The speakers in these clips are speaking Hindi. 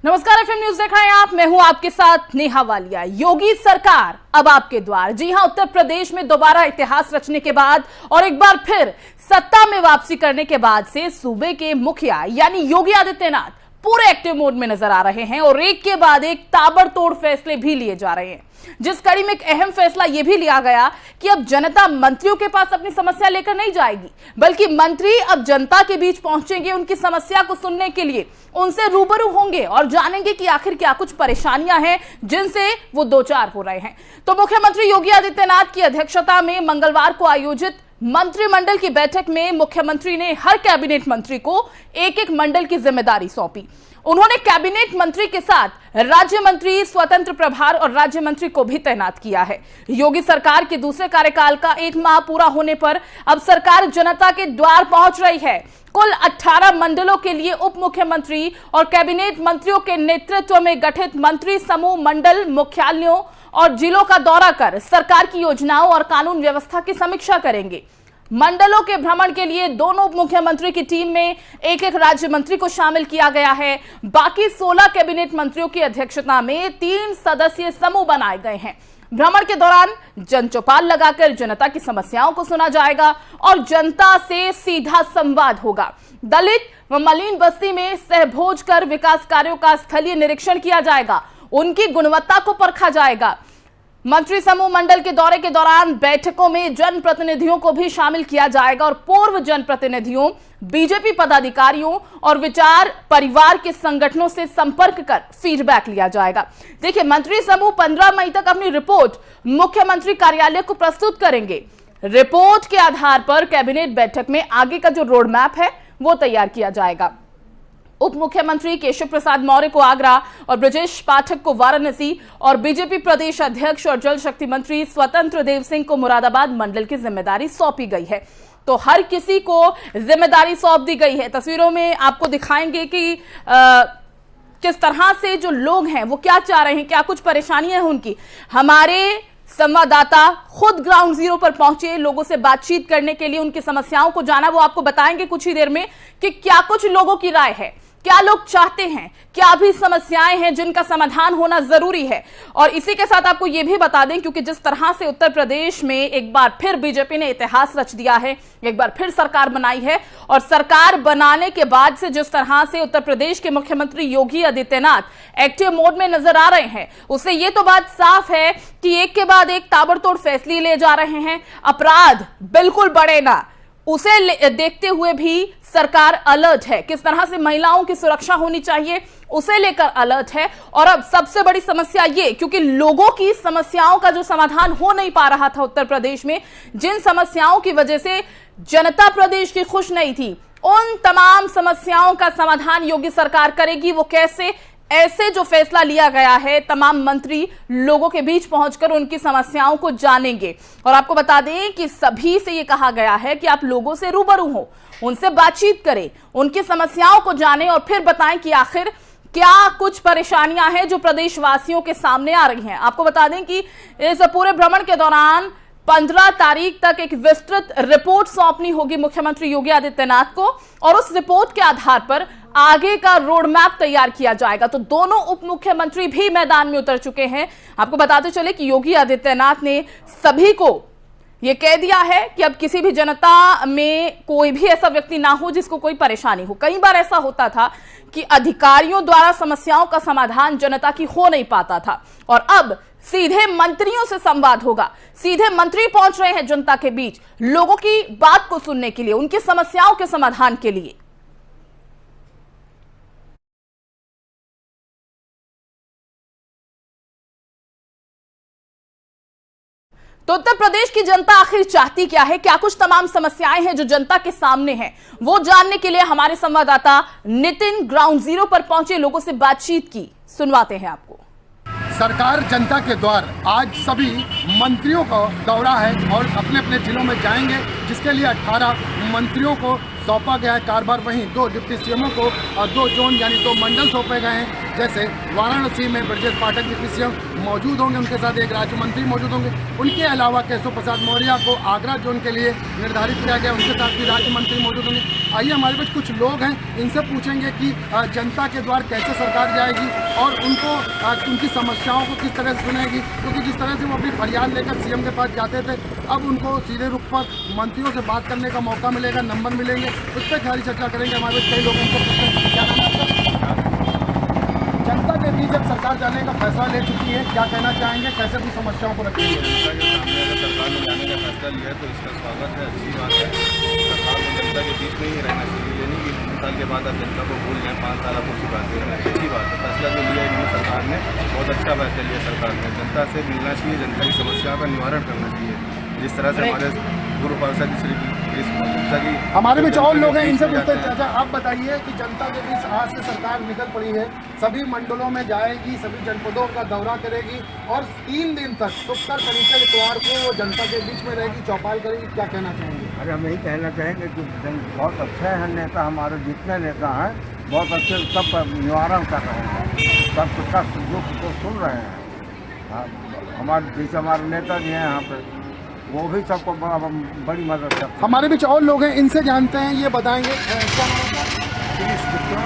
नमस्कार, एफएम न्यूज देख रहे हैं आप। मैं हूं आपके साथ नेहा वालिया। योगी सरकार अब आपके द्वार। जी हां, उत्तर प्रदेश में दोबारा इतिहास रचने के बाद और एक बार फिर सत्ता में वापसी करने के बाद से सूबे के मुखिया यानी योगी आदित्यनाथ पूरे एक्टिव मोड में नजर आ रहे हैं और एक के बाद एक ताबड़तोड़ फैसले भी लिए जा रहे हैं। जिस कड़ी में एक अहम फैसला यह भी लिया गया कि अब जनता मंत्रियों के पास अपनी समस्या लेकर नहीं जाएगी, बल्कि मंत्री अब जनता के बीच पहुंचेंगे, उनकी समस्या को सुनने के लिए उनसे रूबरू होंगे और जानेंगे कि आखिर क्या कुछ परेशानियां हैं जिनसे वो दो चार हो रहे हैं। तो मुख्यमंत्री योगी आदित्यनाथ की अध्यक्षता में मंगलवार को आयोजित मंत्रिमंडल की बैठक में मुख्यमंत्री ने हर कैबिनेट मंत्री को एक एक मंडल की जिम्मेदारी सौंपी। उन्होंने कैबिनेट मंत्री के साथ राज्य मंत्री, स्वतंत्र प्रभार और राज्य मंत्री को भी तैनात किया है। योगी सरकार के दूसरे कार्यकाल का 1 माह पूरा होने पर अब सरकार जनता के द्वार पहुंच रही है। कुल 18 मंडलों के लिए उप मुख्यमंत्री और कैबिनेट मंत्रियों के नेतृत्व में गठित मंत्री समूह मंडल मुख्यालयों और जिलों का दौरा कर सरकार की योजनाओं और कानून व्यवस्था की समीक्षा करेंगे। मंडलों के भ्रमण के लिए दोनों उप मुख्यमंत्री की टीम में एक एक राज्य मंत्री को शामिल किया गया है। बाकी 16 कैबिनेट मंत्रियों की अध्यक्षता में 3 सदस्यीय समूह बनाए गए हैं। भ्रमण के दौरान जन चौपाल लगाकर जनता की समस्याओं को सुना जाएगा और जनता से सीधा संवाद होगा। दलित व मलिन बस्ती में सहभोज कर विकास कार्यों का स्थलीय निरीक्षण किया जाएगा, उनकी गुणवत्ता को परखा जाएगा। मंत्री समूह मंडल के दौरे के दौरान बैठकों में जनप्रतिनिधियों को भी शामिल किया जाएगा और पूर्व जनप्रतिनिधियों, बीजेपी पदाधिकारियों और विचार परिवार के संगठनों से संपर्क कर फीडबैक लिया जाएगा। देखिए, मंत्री समूह 15 मई तक अपनी रिपोर्ट मुख्यमंत्री कार्यालय को प्रस्तुत करेंगे। रिपोर्ट के आधार पर कैबिनेट बैठक में आगे का जो रोड मैप है वो तैयार किया जाएगा। उप मुख्यमंत्री केशव प्रसाद मौर्य को आगरा और ब्रजेश पाठक को वाराणसी और बीजेपी प्रदेश अध्यक्ष और जल शक्ति मंत्री स्वतंत्र देव सिंह को मुरादाबाद मंडल की जिम्मेदारी सौंपी गई है। तो हर किसी को जिम्मेदारी सौंप दी गई है। तस्वीरों में आपको दिखाएंगे कि किस तरह से जो लोग हैं वो क्या चाह रहे हैं, क्या कुछ परेशानियां हैं उनकी। हमारे संवाददाता खुद ग्राउंड जीरो पर पहुंचे, लोगों से बातचीत करने के लिए उनकी समस्याओं को जाना। वो आपको बताएंगे कुछ ही देर में कि क्या कुछ लोगों की राय है, क्या लोग चाहते हैं, क्या भी समस्याएं हैं जिनका समाधान होना जरूरी है। और इसी के साथ आपको यह भी बता दें, क्योंकि जिस तरह से उत्तर प्रदेश में एक बार फिर बीजेपी ने इतिहास रच दिया है, एक बार फिर सरकार बनाई है और सरकार बनाने के बाद से जिस तरह से उत्तर प्रदेश के मुख्यमंत्री योगी आदित्यनाथ एक्टिव मोड में नजर आ रहे हैं, उससे ये तो बात साफ है कि एक के बाद एक ताबड़तोड़ फैसले ले जा रहे हैं। अपराध बिल्कुल बढ़े ना, उसे देखते हुए भी सरकार अलर्ट है। किस तरह से महिलाओं की सुरक्षा होनी चाहिए उसे लेकर अलर्ट है। और अब सबसे बड़ी समस्या ये, क्योंकि लोगों की समस्याओं का जो समाधान हो नहीं पा रहा था उत्तर प्रदेश में, जिन समस्याओं की वजह से जनता प्रदेश की खुश नहीं थी, उन तमाम समस्याओं का समाधान योगी सरकार करेगी। वो कैसे? ऐसे जो फैसला लिया गया है, तमाम मंत्री लोगों के बीच पहुंचकर उनकी समस्याओं को जानेंगे। और आपको बता दें कि सभी से यह कहा गया है कि आप लोगों से रूबरू हो, उनसे बातचीत करें, उनकी समस्याओं को जानें और फिर बताएं कि आखिर क्या कुछ परेशानियां हैं जो प्रदेशवासियों के सामने आ रही हैं। आपको बता दें कि इस पूरे भ्रमण के दौरान 15 तारीख तक एक विस्तृत रिपोर्ट सौंपनी होगी मुख्यमंत्री योगी आदित्यनाथ को और उस रिपोर्ट के आधार पर आगे का रोड मैप तैयार किया जाएगा। तो दोनों उप मुख्यमंत्री भी मैदान में उतर चुके हैं। आपको बताते चले कि योगी आदित्यनाथ ने सभी को यह कह दिया है कि अब किसी भी जनता में कोई भी ऐसा व्यक्ति ना हो जिसको कोई परेशानी हो। कई बार ऐसा होता था कि अधिकारियों द्वारा समस्याओं का समाधान जनता की हो नहीं पाता था और अब सीधे मंत्रियों से संवाद होगा। सीधे मंत्री पहुंच रहे हैं जनता के बीच, लोगों की बात को सुनने के लिए, उनकी समस्याओं के समाधान के लिए। तो उत्तर प्रदेश की जनता आखिर चाहती क्या है, क्या कुछ तमाम समस्याएं हैं जो जनता के सामने हैं, वो जानने के लिए हमारे संवाददाता नितिन ग्राउंड जीरो पर पहुंचे, लोगों से बातचीत की। सुनवाते हैं आपको। सरकार जनता के द्वार आज सभी मंत्रियों का दौरा है और अपने अपने जिलों में जाएंगे, जिसके लिए 18 मंत्रियों को सौंपा गया है कारभार। वहीं 2 डिप्टी सीएमओ को और 2 जोन यानी 2 मंडल सौंपे गए हैं। जैसे वाराणसी में ब्रजेश पाठक डिप्टी सीएम मौजूद होंगे, उनके साथ एक राज्य मंत्री मौजूद होंगे। उनके अलावा केशव प्रसाद मौर्य को आगरा जोन के लिए निर्धारित किया गया, उनके साथ भी राज्य मंत्री मौजूद होंगे। आइए हमारे पास कुछ लोग हैं, इनसे पूछेंगे कि जनता के द्वार कैसे सरकार जाएगी और उनको उनकी समस्याओं को किस तरह से सुनेगी, क्योंकि जिस तरह से वो अपनी फरियाद लेकर सीएम के पास जाते थे, अब उनको सीधे रुख पर मंत्रियों से बात करने का मौका मिलेगा, नंबर मिलेंगे, उस पर सारी चर्चा करेंगे। हमारे पास कई लोग उनको क्या नाम है आपका? जनता के बीच जब सरकार जाने का फैसला ले चुकी है, क्या कहना चाहेंगे, कैसे भी समस्याओं को रखेंगे? जनता के सामने अगर सरकार ने जाने का फैसला लिया है तो इसका स्वागत है, अच्छी बात है। सरकार को जनता के बीच में ही रहना चाहिए, ये नहीं कि 3 साल के बाद आप जनता को भूल जाएं, 5 साल आपको सिखाते हैं, अच्छी बात है। फैसला जो लिया इन्होंने सरकार ने बहुत अच्छा फैसला लिया सरकार ने। जनता से मिलना चाहिए, जनता की समस्याओं का निवारण करना चाहिए। जिस तरह से हमारे पूर्व पार्षद श्री गुप्ता जी हमारे बीच और लोग हैं, इनसे पूछते हैं। चाचा आप बताइए कि जनता के बीच आज से सरकार निकल पड़ी है, सभी मंडलों में जाएगी, सभी जनपदों का दौरा करेगी और 3 दिन तक शुक्र शनिचर इतवार को वो जनता के बीच में रहेगी, चौपाल करेगी, क्या कहना चाहेंगे? अरे हम यही कहना चाहेंगे कि बहुत अच्छे हैं नेता, हमारे जितने नेता हैं बहुत अच्छे, सब निवारण कर रहे हैं, सब कष्ट दुख को सुन रहे हैं। हमारे जैसे हमारे नेता जी हैं यहाँ पे, वो भी सबको बड़ी मदद करते हैं। हमारे बीच और लोग हैं, इनसे जानते हैं, ये बताएंगे। क्या नाम है?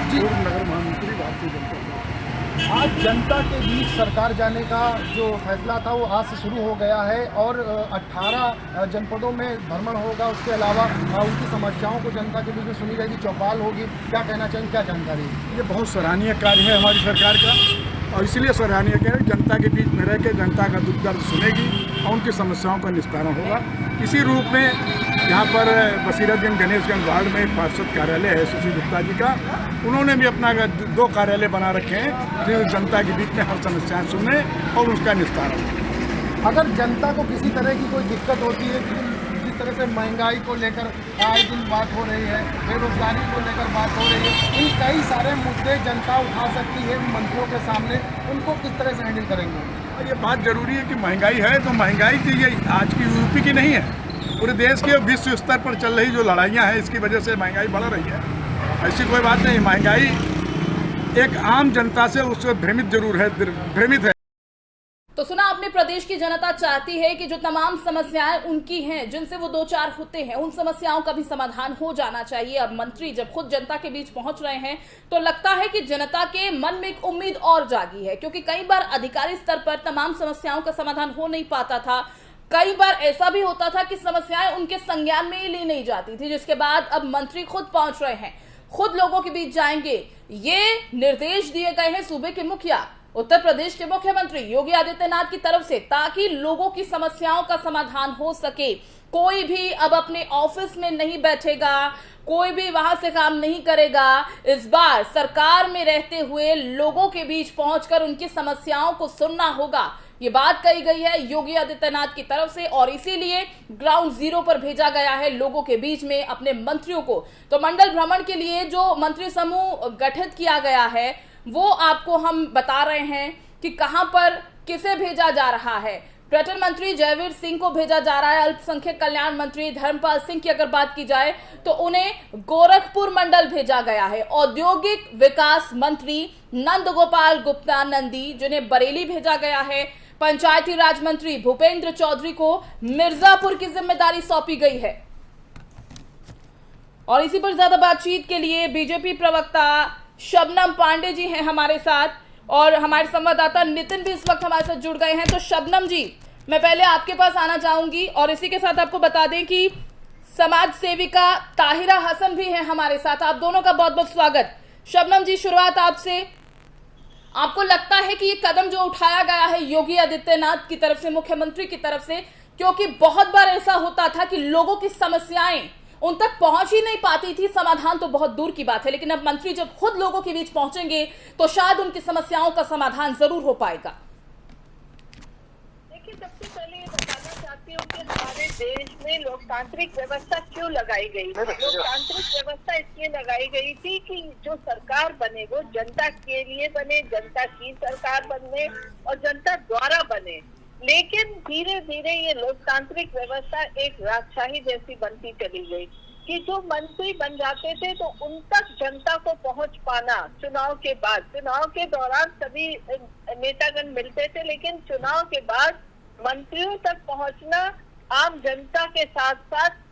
जी, नगर महामंत्री भारतीय जनता पार्टी। आज जनता के बीच सरकार जाने का जो फैसला था वो आज से शुरू हो गया है और 18 जनपदों में भ्रमण होगा। उसके अलावा उनकी समस्याओं को जनता के बीच में सुनी जाएगी, चौपाल होगी। क्या कहना चाहेंगे, क्या जानकारी? ये बहुत सराहनीय कार्य है हमारी सरकार का और इसलिए सराहनीय है कि जनता के बीच में रह के जनता का दुख दर्द सुनेगी और उनकी समस्याओं का निस्तारण होगा। इसी रूप में यहाँ पर बसीरतगंज गणेशगंज वार्ड में पार्षद कार्यालय है सुश्री गुप्ता जी का, उन्होंने भी अपना 2 कार्यालय बना रखे हैं जो जनता के बीच में हर समस्याएं सुने और उसका निस्तारण। अगर जनता को किसी तरह की कोई दिक्कत होती है, जिस तरह से महंगाई को लेकर आए दिन बात हो रही है, बेरोजगारी को लेकर बात हो रही है, इन कई सारे मुद्दे जनता उठा सकती है मंत्रियों के सामने, उनको किस तरह से हैंडल करेंगे? और ये बात जरूरी है कि महंगाई है तो महंगाई की ये आज की यूपी की नहीं है, पूरे देश के विश्व स्तर पर चल रही जो लड़ाइयाँ हैं इसकी वजह से महंगाई बढ़ रही है। ऐसी कोई बात नहीं, महंगाई एक आम जनता से उससे भ्रमित जरूर है, भ्रमित है। तो सुना आपने, प्रदेश की जनता चाहती है कि जो तमाम समस्याएं उनकी हैं, जिनसे वो 2-4 होते हैं, उन समस्याओं का भी समाधान हो जाना चाहिए। अब मंत्री जब खुद जनता के बीच पहुंच रहे हैं तो लगता है कि जनता के मन में एक उम्मीद और जागी है, क्योंकि कई बार अधिकारी स्तर पर तमाम समस्याओं का समाधान हो नहीं पाता था। कई बार ऐसा भी होता था कि समस्याएं उनके संज्ञान में ही ली नहीं जाती थी, जिसके बाद अब मंत्री खुद पहुंच रहे हैं, खुद लोगों के बीच जाएंगे। ये निर्देश दिए गए हैं सूबे के मुखिया, उत्तर प्रदेश के मुख्यमंत्री योगी आदित्यनाथ की तरफ से, ताकि लोगों की समस्याओं का समाधान हो सके। कोई भी अब अपने ऑफिस में नहीं बैठेगा, कोई भी वहां से काम नहीं करेगा। इस बार सरकार में रहते हुए लोगों के बीच पहुंचकर उनकी समस्याओं को सुनना होगा, ये बात कही गई है योगी आदित्यनाथ की तरफ से, और इसीलिए ग्राउंड जीरो पर भेजा गया है लोगों के बीच में अपने मंत्रियों को। तो मंडल भ्रमण के लिए जो मंत्री समूह गठित किया गया है वो आपको हम बता रहे हैं कि कहां पर किसे भेजा जा रहा है। पर्यटन मंत्री जयवीर सिंह को भेजा जा रहा है। अल्पसंख्यक कल्याण मंत्री धर्मपाल सिंह की अगर बात की जाए तो उन्हें गोरखपुर मंडल भेजा गया है। औद्योगिक विकास मंत्री नंद गोपाल गुप्ता नंदी, जिन्हें बरेली भेजा गया है। पंचायती राज मंत्री भूपेंद्र चौधरी को मिर्जापुर की जिम्मेदारी सौंपी गई है। और इसी पर ज्यादा बातचीत के लिए बीजेपी प्रवक्ता शबनम पांडे जी हैं हमारे साथ, और हमारे संवाददाता नितिन भी इस वक्त हमारे साथ जुड़ गए हैं। तो शबनम जी, मैं पहले आपके पास आना चाहूंगी और इसी के साथ आपको बता दें कि समाज सेविका ताहिरा हसन भी हैं हमारे साथ। आप दोनों का बहुत बहुत स्वागत। शबनम जी, शुरुआत आपसे। आपको लगता है कि ये कदम जो उठाया गया है योगी आदित्यनाथ की तरफ से, मुख्यमंत्री की तरफ से, क्योंकि बहुत बार ऐसा होता था कि लोगों की समस्याएं उन तक पहुंच ही नहीं पाती थी, समाधान तो बहुत दूर की बात है, लेकिन अब मंत्री जब खुद लोगों के बीच पहुंचेंगे तो शायद उनकी समस्याओं का समाधान जरूर हो पाएगा। देखिए, सबसे पहले ये बताना चाहती हूँ कि हमारे देश में लोकतांत्रिक व्यवस्था क्यों लगाई गई? लोकतांत्रिक व्यवस्था इसलिए लगाई गई थी कि जो सरकार बने वो जनता के लिए बने, जनता की सरकार बने और जनता द्वारा बने। लेकिन धीरे धीरे ये लोकतांत्रिक व्यवस्था एक राजशाही जैसी बनती चली गई कि जो मंत्री बन जाते थे तो उन तक जनता को पहुंच पाना चुनाव के दौरान सभी नेतागण मिलते थे, लेकिन चुनाव के बाद मंत्रियों तक पहुंचना आम जनता के साथ साथ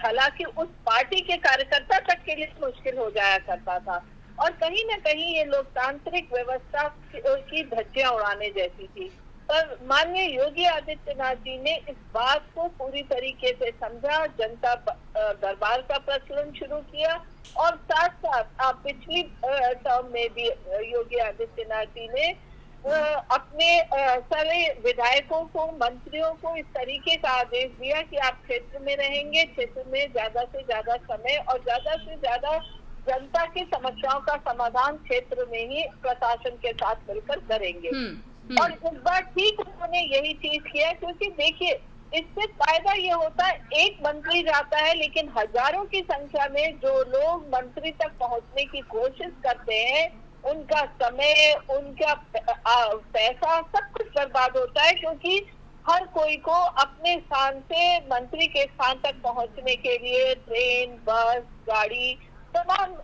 हालांकि उस पार्टी के कार्यकर्ता तक के लिए मुश्किल हो जाया करता था और कहीं न कहीं ये लोकतांत्रिक व्यवस्था की धज्जियां उड़ाने जैसी थी। पर माननीय योगी आदित्यनाथ जी ने इस बात को पूरी तरीके से समझा, जनता दरबार का प्रचलन शुरू किया और साथ साथ पिछली टर्म में भी योगी आदित्यनाथ जी ने अपने सारे विधायकों को, मंत्रियों को इस तरीके का आदेश दिया कि आप क्षेत्र में रहेंगे, क्षेत्र में ज्यादा से ज्यादा समय और ज्यादा से ज्यादा जनता की समस्याओं का समाधान क्षेत्र में ही प्रशासन के साथ मिलकर करेंगे। और इस बार ठीक उन्होंने यही चीज किया, क्योंकि देखिए इससे फायदा ये होता है, एक मंत्री जाता है लेकिन हजारों की संख्या में जो लोग मंत्री तक पहुंचने की कोशिश करते हैं उनका समय, उनका पैसा सब कुछ बर्बाद होता है, क्योंकि हर कोई को अपने स्थान से मंत्री के स्थान तक पहुंचने के लिए ट्रेन, बस, गाड़ी, तमाम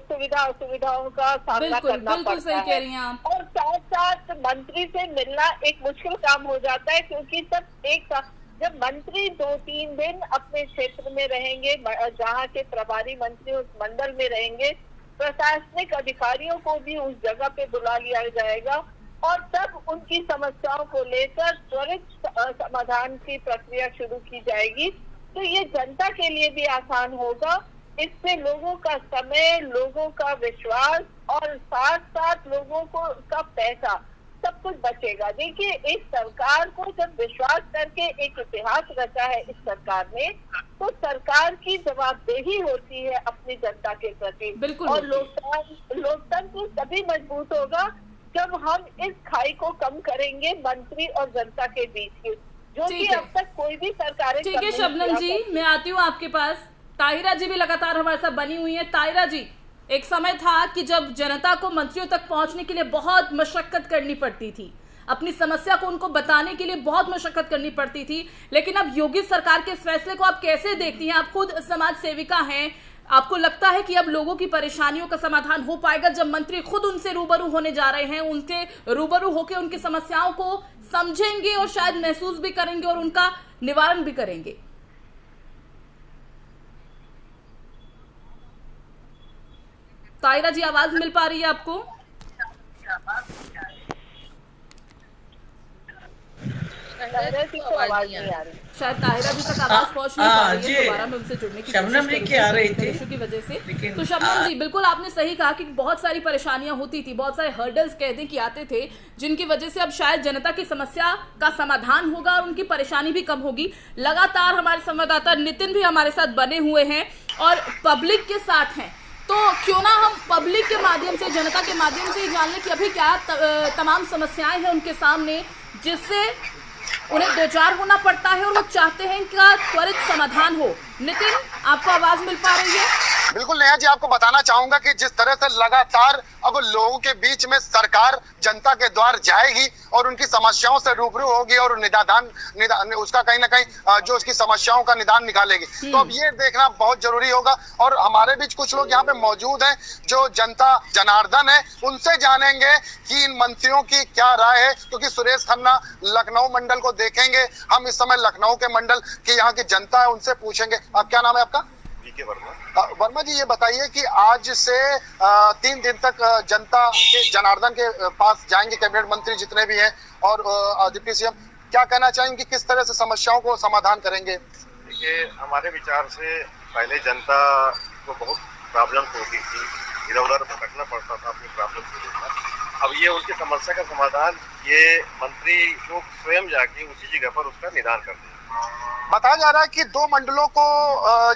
सुविधाओं का सामना करना पड़ता है। कह रही हैं आप। और साथ साथ मंत्री से मिलना एक मुश्किल काम हो जाता है, क्योंकि सब एक साथ जब मंत्री 2-3 दिन अपने क्षेत्र में रहेंगे, जहाँ के प्रभारी मंत्री उस मंडल में रहेंगे, प्रशासनिक अधिकारियों को भी उस जगह पे बुला लिया जाएगा और तब उनकी समस्याओं को लेकर त्वरित समाधान की प्रक्रिया शुरू की जाएगी। तो ये जनता के लिए भी आसान होगा, इससे लोगों का समय, लोगों का विश्वास और साथ साथ लोगों को का पैसा सब कुछ बचेगा। देखिए इस सरकार को जब विश्वास करके एक इतिहास रचा है इस सरकार ने, तो सरकार की जवाबदेही होती है अपनी जनता के प्रति। और लोकतंत्र तभी मजबूत होगा जब हम इस खाई को कम करेंगे मंत्री और जनता के बीच की, जो कि अब तक कोई भी सरकारें। ठीक है शबनम जी, मैं आती हूँ आपके पास। ताहिरा जी भी लगातार हमारे साथ बनी हुई है। ताहिरा जी, एक समय था कि जब जनता को मंत्रियों तक पहुंचने के लिए बहुत मशक्कत करनी पड़ती थी, अपनी समस्या को उनको बताने के लिए बहुत मशक्कत करनी पड़ती थी, लेकिन अब योगी सरकार के इस फैसले को आप कैसे देखती हैं? आप खुद समाज सेविका हैं, आपको लगता है कि अब लोगों की परेशानियों का समाधान हो पाएगा जब मंत्री खुद उनसे रूबरू होने जा रहे हैं, उनके रूबरू होकर उनकी समस्याओं को समझेंगे और शायद महसूस भी करेंगे और उनका निवारण भी करेंगे? ताहिरा जी, आवाज मिल पा रही है आपको? शायद ताहिरा जी तक आवाज पहुंच नहीं पा रही है। दोबारा मैं उनसे जुड़ने की शबनम लेके आ रही थी की वजह से। तो शबनम जी, बिल्कुल आपने सही कहा कि बहुत सारी परेशानियां होती थी, बहुत सारे हर्डल्स कह दें कि आते थे, जिनकी वजह से अब शायद जनता की समस्या का समाधान होगा और उनकी परेशानी भी कम होगी। लगातार हमारे संवाददाता नितिन भी हमारे साथ बने हुए हैं और पब्लिक के साथ हैं, तो क्यों ना हम पब्लिक के माध्यम से, जनता के माध्यम से ही जान लें कि अभी क्या तमाम समस्याएं हैं उनके सामने, जिससे उन्हें दो चार होना पड़ता है और वो चाहते हैं इनका त्वरित समाधान हो। नितिन, आपको आवाज मिल पा रही है? बिल्कुल नेहा जी, आपको बताना चाहूंगा कि जिस तरह से लगातार अब लोगों के बीच में सरकार जनता के द्वार जाएगी और उनकी समस्याओं से रूबरू होगी और उसका कहीं ना कहीं जो उसकी समस्याओं का निदान निकालेगी, तो अब ये देखना बहुत जरूरी होगा। और हमारे बीच कुछ लोग यहाँ पे मौजूद हैं जो जनता जनार्दन है, उनसे जानेंगे कि इन मंत्रियों की क्या राय है, क्योंकि सुरेश खन्ना लखनऊ मंडल को देखेंगे, हम इस समय लखनऊ के मंडल की यहाँ की जनता है उनसे पूछेंगे। आप क्या नाम है आपका? बीके वर्मा। वर्मा जी, ये बताइए कि आज से 3 दिन तक जनता के जनार्दन के पास जाएंगे कैबिनेट मंत्री जितने भी हैं और डिप्टी सीएम, क्या कहना चाहेंगे, किस तरह से समस्याओं को समाधान करेंगे? देखिए, हमारे विचार से पहले जनता को बहुत प्रॉब्लम होती थी, इधर उधर भटकना पड़ता था अपनी प्रॉब्लम को लेकर। अब ये उनकी समस्या का समाधान ये मंत्री लोग स्वयं जाके उसी जगह पर उसका निदान कर दें। बताया जा रहा है कि 2 मंडलों को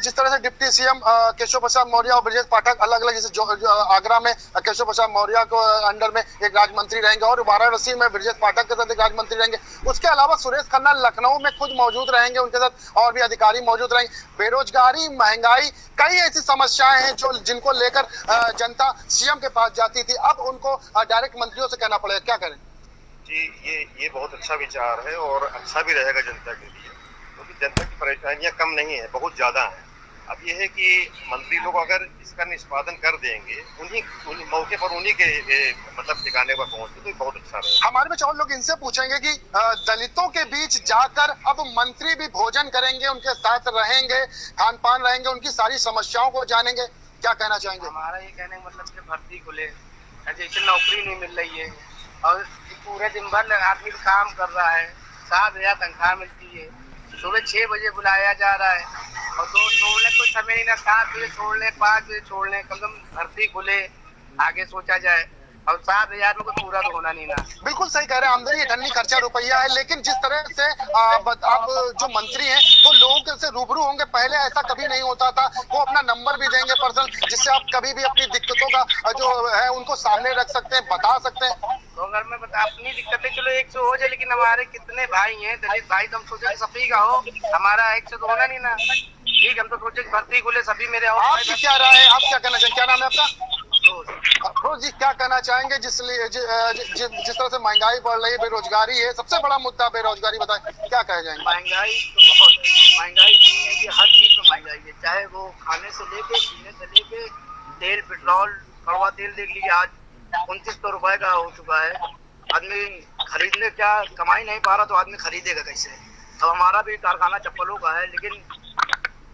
जिस तरह से डिप्टी सीएम केशव प्रसाद मौर्य और ब्रजेश पाठक अलग अलग, जैसे जो आगरा में केशव प्रसाद मौर्य को अंडर में एक राज्य रहेंगे और वाराणसी में ब्रजेश पाठक के साथ एक राज्य रहेंगे। उसके अलावा सुरेश खन्ना लखनऊ में खुद मौजूद रहेंगे, उनके साथ और भी अधिकारी मौजूद रहेंगे। बेरोजगारी, महंगाई, कई ऐसी समस्याएं हैं जो जिनको लेकर जनता सीएम के पास जाती थी, अब उनको डायरेक्ट मंत्रियों से कहना पड़ेगा। क्या करें? जी, ये बहुत अच्छा विचार है और अच्छा भी रहेगा जनता के लिए, क्योंकि जनता की परेशानियां कम नहीं है, बहुत ज़्यादा हैं। अब ये है कि मंत्री लोग अगर इसका निष्पादन कर देंगे, उन्हीं मौके पर उन्हीं के मतलब ठिकाने पर पहुंचे तो ये बहुत अच्छा रहेगा। हमारे में और लोग इनसे पूछेंगे कि दलितों के बीच जाकर अब मंत्री भी भोजन करेंगे, उनके साथ रहेंगे, खान पान रहेंगे, उनकी सारी समस्याओं को जानेंगे। क्या कहना चाहेंगे? हमारा ये कहने का मतलब कि भर्ती को ले जैसे नौकरी नहीं मिल रही है और पूरे दिन भर आदमी काम कर रहा है, 7,000 तनख्वाह मिलती है, सुबह 6 बजे बुलाया जा रहा है और तो छोड़ने को समय नहीं ना, 7 बजे छोड़ लें, 5 बजे छोड़ लें, कम से कम भर्ती खुले आगे सोचा जाए और 7,000 में कोई पूरा तो होना नहीं ना। बिल्कुल सही कह रहे हैं, आमदनी धन्नी खर्चा रुपया है, लेकिन जिस तरह से अब जो मंत्री हैं वो लोगों से रूबरू होंगे, पहले ऐसा कभी नहीं होता था। वो अपना नंबर भी देंगे पर्सनल, जिससे आप कभी भी अपनी दिक्कतों का जो है उनको सामने रख सकते हैं, बता सकते हैं। तो अगर मैं अपनी दिक्कतें चलो 100 हो जाए, लेकिन हमारे कितने भाई हैं दलित भाई, तो हम सोचे सभी का हो, हमारा 100 तो होना नहीं ना। ठीक, हम तो सोचे भर्ती खुले सभी मेरे। आपकी क्या राय है, आप क्या कहना चाहेंगे? क्या नाम है आपका? अफरोज जी, क्या कहना चाहेंगे जिस तरह से महंगाई बढ़ रही है, बेरोजगारी है, सबसे बड़ा मुद्दा बेरोजगारी, बताएं क्या कह जाएंगे? महंगाई तो बहुत है, महंगाई इतनी है कि हर चीज में महंगाई है, चाहे वो खाने से लेके पीने से लेके तेल, पेट्रोल, कड़वा तेल देख लीजिए आज 2900 रुपए का हो चुका है। आदमी खरीदने क्या कमाई नहीं पा रहा तो आदमी खरीदेगा कैसे? अब हमारा भी कारखाना चप्पलों का है, लेकिन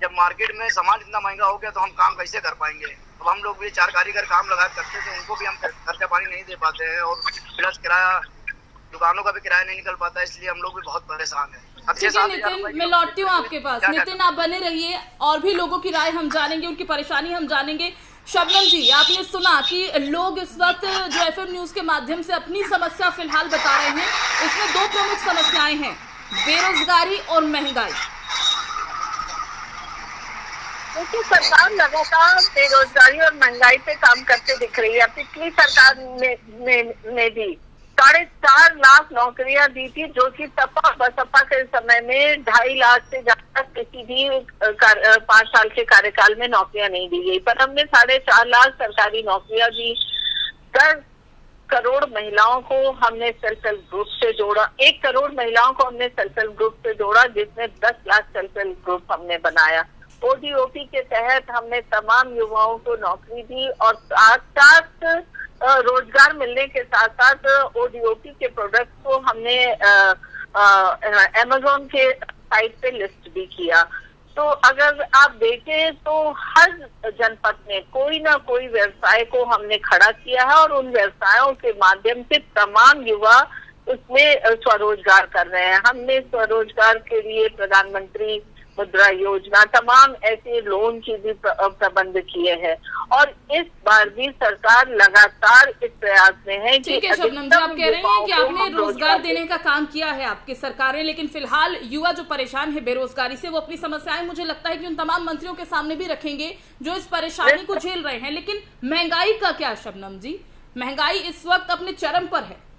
जब मार्केट में सामान इतना महंगा हो गया तो हम काम कैसे कर पाएंगे? अब हम लोग भी 4 कारीगर काम लगा करते थे, उनको भी हम खर्चा पानी नहीं दे पाते हैं और प्लस किराया, दुकानों का भी किराया नहीं निकल पाता है, इसलिए हम लोग भी बहुत परेशान हैं। ठीक है नितिन, मैं लौटती हूँ आपके पास। नितिन, आप बने रहिए, और भी लोगों की राय हम जानेंगे, उनकी परेशानी हम जानेंगे। शबनम जी, आपने सुना कि लोग इस वक्त जो FM न्यूज के माध्यम से अपनी समस्या फिलहाल बता रहे हैं, उसमें 2 प्रमुख समस्याएं हैं, बेरोजगारी और महंगाई। देखिए, सरकार लगातार बेरोजगारी और महंगाई पे काम करते दिख रही है। पिछली सरकार ने भी 4.5 लाख नौकरियां दी थी, जो कि सपा बसपा के समय में 2.5 लाख से ज्यादा किसी भी 5 साल के कार्यकाल में नौकरियां नहीं दी गई। पर हमने 4.5 लाख सरकारी नौकरियां दी, 10 करोड़ महिलाओं को हमने सेल्फ हेल्प ग्रुप से जोड़ा, 1 करोड़ महिलाओं को हमने सेल्फ हेल्प ग्रुप से जोड़ा, जिसमें 10 लाख सेल्फ हेल्प ग्रुप हमने बनाया। ODOP के तहत हमने तमाम युवाओं को नौकरी दी और साथ रोजगार मिलने के साथ साथ ODOP के प्रोडक्ट को हमने Amazon के साइट पे लिस्ट भी किया। तो अगर आप देखें तो हर जनपद में कोई ना कोई व्यवसाय को हमने खड़ा किया है और उन व्यवसायों के माध्यम से तमाम युवा उसमें स्वरोजगार कर रहे हैं। हमने स्वरोजगार के लिए प्रधानमंत्री मुद्रा योजना, तमाम ऐसे लोन की भी प्रबंध किए हैं और इस बार भी सरकार लगातार इस प्रयास में है। ठीक है शबनम जी, आप कह रहे हैं कि आपने रोजगार देने का काम किया है आपकी सरकार ने, लेकिन फिलहाल युवा जो परेशान है बेरोजगारी से, वो अपनी समस्याएं मुझे लगता है कि उन तमाम मंत्रियों के सामने भी रखेंगे जो इस परेशानी को झेल रहे हैं। लेकिन महंगाई का क्या शबनम जी? महंगाई इस वक्त अपने चरम पर है।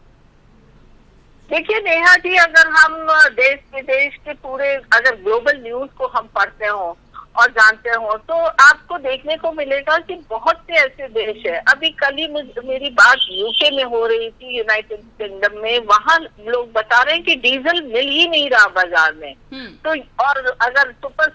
देखिए नेहा जी, अगर हम देश विदेश के पूरे अगर ग्लोबल न्यूज को हम पढ़ते हो और जानते हो तो आपको देखने को मिलेगा कि बहुत से ऐसे देश है। अभी कल ही मेरी बात UK में हो रही थी, यूनाइटेड किंगडम में, वहाँ लोग बता रहे हैं कि डीजल मिल ही नहीं रहा बाजार में। तो और अगर सुपर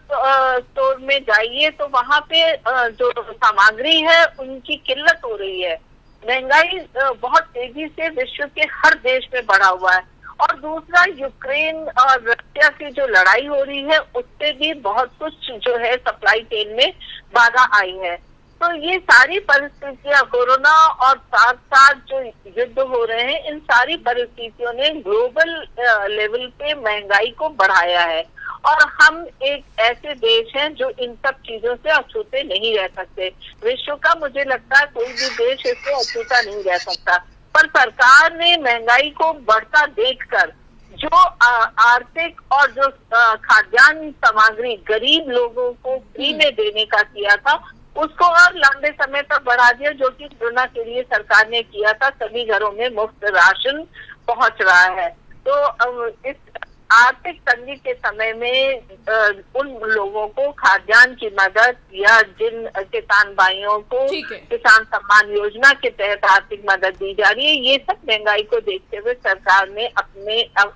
स्टोर में जाइए तो वहाँ पे जो सामग्री है उनकी किल्लत हो रही है। महंगाई बहुत तेजी से विश्व के हर देश में बढ़ा हुआ है। और दूसरा, यूक्रेन और रशिया की जो लड़ाई हो रही है उससे भी बहुत कुछ जो है सप्लाई चेन में बाधा आई है। तो ये सारी परिस्थितियां, कोरोना और साथ साथ जो युद्ध हो रहे हैं, इन सारी परिस्थितियों ने ग्लोबल लेवल पे महंगाई को बढ़ाया है और हम एक ऐसे देश हैं जो इन सब चीजों से अछूते नहीं रह सकते। विश्व का मुझे लगता है कोई भी देश इससे अछूता नहीं रह सकता। पर सरकार ने महंगाई को बढ़ता देखकर जो आर्थिक और जो खाद्यान्न सामग्री गरीब लोगों को फ्री में देने का किया था, उसको और लंबे समय तक बढ़ा दिया, जो कि कोरोना के लिए सरकार ने किया था। सभी घरों में मुफ्त राशन पहुंच रहा है। तो इस आर्थिक तंगी के समय में उन लोगों को खाद्यान्न की मदद या जिन किसान भाइयों को किसान सम्मान योजना के तहत आर्थिक मदद दी जा रही है, ये सब महंगाई को देखते हुए सरकार ने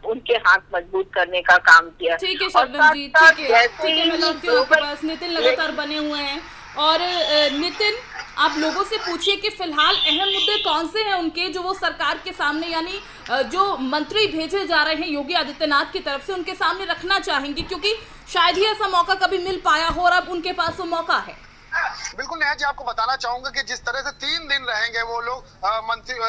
उनके हाथ मजबूत करने का काम किया। ठीक है शबनम जी, ठीक है मैं लौटती हूँ आपके पास। नितिन लगातार बने हुए हैं और नितिन आप लोगों से पूछिए कि फिलहाल अहम मुद्दे कौन से हैं उनके, जो वो सरकार के सामने यानी जो मंत्री भेजे जा रहे हैं योगी आदित्यनाथ की तरफ से उनके सामने रखना चाहेंगे, क्योंकि शायद ही ऐसा मौका कभी मिल पाया हो और अब उनके पास वो मौका है। बिल्कुल नेहा जी, आपको बताना चाहूंगा कि जिस तरह से 3 दिन रहेंगे वो लोग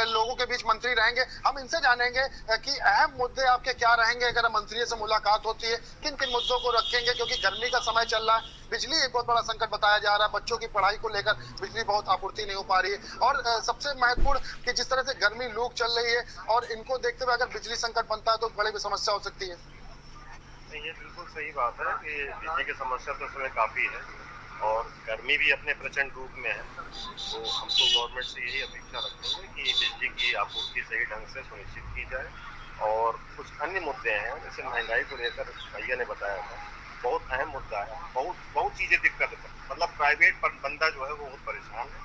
लोगों के बीच मंत्री रहेंगे, हम इनसे जानेंगे कि अहम मुद्दे आपके क्या रहेंगे अगर मंत्रियों से मुलाकात होती है, किन किन मुद्दों को रखेंगे, क्योंकि गर्मी का समय चल रहा है, बिजली एक बहुत बड़ा संकट बताया जा रहा है, बच्चों की पढ़ाई को लेकर बिजली बहुत आपूर्ति नहीं हो पा रही है और सबसे महत्वपूर्ण कि जिस तरह से गर्मी लू चल रही है और इनको देखते हुए अगर बिजली संकट बनता है तो बड़ी समस्या हो सकती है। ये बिल्कुल सही बात है कि बिजली की समस्या तो इसमें काफी है और गर्मी भी अपने प्रचंड रूप में है, तो हम तो गवर्नमेंट से यही अपेक्षा रखेंगे कि बिजली की आपूर्ति सही ढंग से सुनिश्चित की जाए। और कुछ अन्य मुद्दे हैं जैसे महंगाई को लेकर भैया ने बताया था, बहुत अहम मुद्दा है, बहुत चीजें दिक्कत है, मतलब प्राइवेट बंदा जो है वो बहुत परेशान है,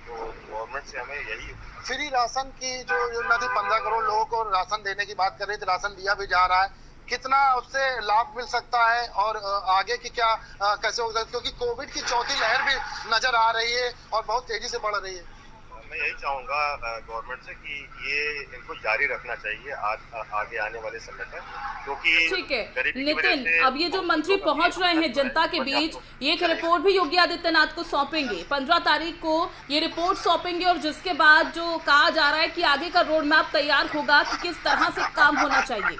तो गवर्नमेंट से हमें यही। फ्री राशन की जो योजना थी 15 करोड़ लोगों को राशन देने की बात कर रही थी, राशन दिया भी जा रहा है, कितना उससे लाभ मिल सकता है और आगे की क्या कैसे होगा, क्योंकि कोविड की चौथी लहर भी नजर आ रही है और बहुत तेजी से बढ़ रही है। मैं यही चाहूंगा गवर्नमेंट से कि ये इनको जारी रखना चाहिए आगे आने वाले समय में, क्योंकि ठीक है नितिन, अब ये जो मंत्री पहुंच रहे हैं जनता के बीच, ये एक रिपोर्ट भी योगी आदित्यनाथ को सौंपेंगे, 15 तारीख को ये रिपोर्ट सौंपेंगे और जिसके बाद जो कहा जा रहा है कि आगे का रोड मैप तैयार होगा कि किस तरह से काम होना चाहिए।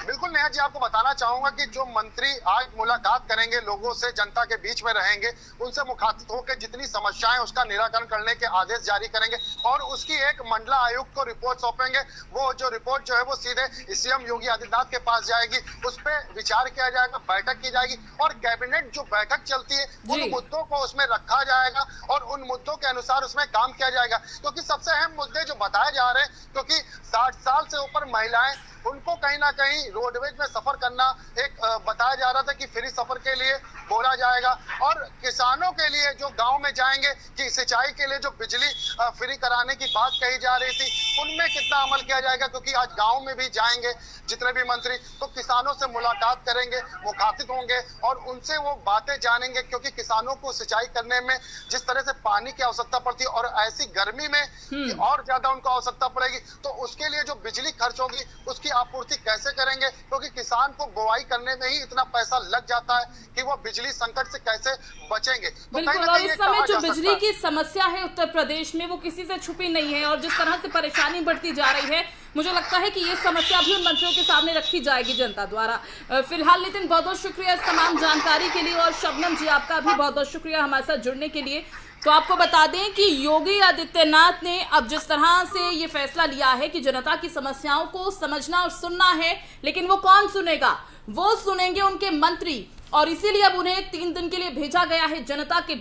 बिल्कुल नेहा जी, आपको बताना चाहूंगा कि जो मंत्री आज मुलाकात करेंगे लोगों से, जनता के बीच में रहेंगे, उनसे मुखातिब होकर जितनी समस्याएं उसका निराकरण करने के आदेश जारी करेंगे और उसकी एक मंडला आयुक्त को रिपोर्ट सौंपेंगे। वो जो रिपोर्ट जो है वो सीधे सीएम योगी आदित्यनाथ के पास जाएगी, उस पर विचार किया जाएगा, बैठक की जाएगी और कैबिनेट जो बैठक चलती है उन मुद्दों को उसमें रखा जाएगा और उन मुद्दों के अनुसार उसमें काम किया जाएगा। क्योंकि सबसे अहम मुद्दे जो बताए जा रहे हैं, क्योंकि 60 साल से ऊपर महिलाएं, उनको कहीं ना कहीं रोडवेज में सफर करना एक बताया जा रहा था कि फ्री सफर के लिए बोला जाएगा और किसानों के लिए जो गांव में जाएंगे कि सिंचाई के लिए जो बिजली फ्री कराने की बात कही जा रही थी, उनमें कितना अमल किया जाएगा, क्योंकि आज गांव में भी जाएंगे जितने भी मंत्री, तो किसानों से मुलाकात करेंगे, मुखातिब होंगे और उनसे वो बातें जानेंगे, क्योंकि किसानों को सिंचाई करने में जिस तरह से पानी की आवश्यकता पड़ती है और ऐसी गर्मी में और ज्यादा उनको आवश्यकता पड़ेगी, तो उसके लिए जो बिजली खर्च होगी उसकी आपूर्ति कैसे करेंगे, क्योंकि किसान को बुआई करने में ही इतना पैसा लग जाता है कि वो बिजली संकट से कैसे बचेंगे। तो बिल्कुल, और इस समय जो बिजली की समस्या है उत्तर प्रदेश में वो किसी से छुपी नहीं है और जिस तरह से परेशानी बढ़ती जा रही है, मुझे लगता है कि ये समस्या भी उन मंत्रियों के सामने रखी जाएगी जनता द्वारा। फिलहाल नितिन बहुत बहुत शुक्रिया इस तमाम जानकारी के लिए और शबनम जी आपका भी बहुत बहुत शुक्रिया हमारे साथ जुड़ने के लिए। तो आपको बता दें कि योगी आदित्यनाथ ने अब जिस तरह से ये फैसला लिया है कि जनता की समस्याओं को समझना और सुनना है, लेकिन वो कौन सुनेगा, वो सुनेंगे उनके मंत्री और इसीलिए अब उन्हें 3 दिन के लिए भेजा गया है जनता के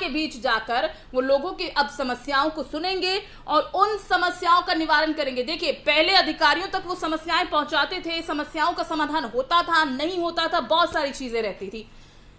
बीच जाकर वो लोगों की अब समस्याओं को सुनेंगे और उन समस्याओं का निवारण करेंगे। देखिए पहले अधिकारियों तक वो समस्याएं पहुंचाते थे, समस्याओं का समाधान होता था, नहीं होता था, बहुत सारी चीजें रहती थी,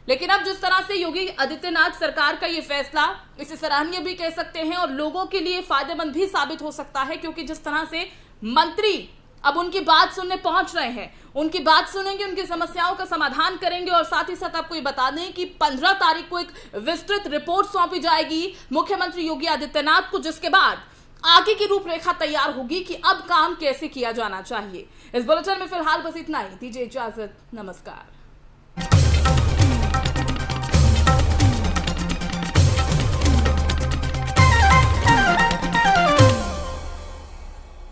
लेकिन अब जिस तरह से योगी आदित्यनाथ सरकार का ये फैसला, इसे सराहनीय भी कह सकते हैं और लोगों के लिए फायदेमंद भी साबित हो सकता है, क्योंकि जिस तरह से मंत्री अब उनकी बात सुनने पहुंच रहे हैं, उनकी बात सुनेंगे, उनकी समस्याओं का समाधान करेंगे और साथ ही साथ आपको ये बता दें कि 15 तारीख को एक विस्तृत रिपोर्ट सौंपी जाएगी मुख्यमंत्री योगी आदित्यनाथ को, जिसके बाद आगे की रूपरेखा तैयार होगी कि अब काम कैसे किया जाना चाहिए। इस बुलेटिन में फिलहाल बस इतना ही, दीजिए इजाजत, नमस्कार।